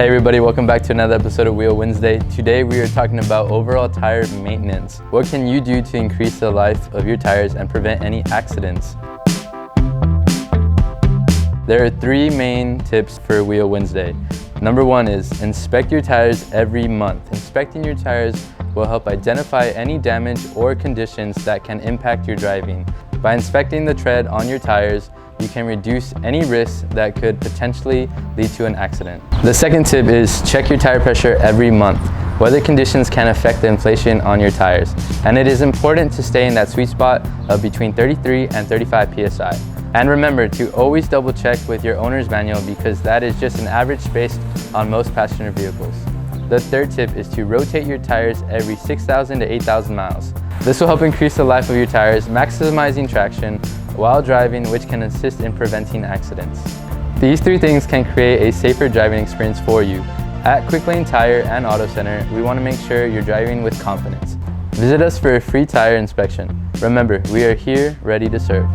Hey everybody, welcome back to another episode of Wheel Wednesday. Today we are talking about overall tire maintenance. What can you do to increase the life of your tires and prevent any accidents? There are three main tips for Wheel Wednesday. Number one is inspect your tires every month. Inspecting your tires will help identify any damage or conditions that can impact your driving. By inspecting the tread on your tires, you can reduce any risks that could potentially lead to an accident. The second tip is check your tire pressure every month. Weather conditions can affect the inflation on your tires, and it is important to stay in that sweet spot of between 33 and 35 psi. And remember to always double check with your owner's manual because that is just an average based on most passenger vehicles. The third tip is to rotate your tires every 6,000 to 8,000 miles. This will help increase the life of your tires, maximizing traction while driving, which can assist in preventing accidents. These three things can create a safer driving experience for you. At QuickLane Tire and Auto Center, we want to make sure you're driving with confidence. Visit us for a free tire inspection. Remember, we are here ready to serve.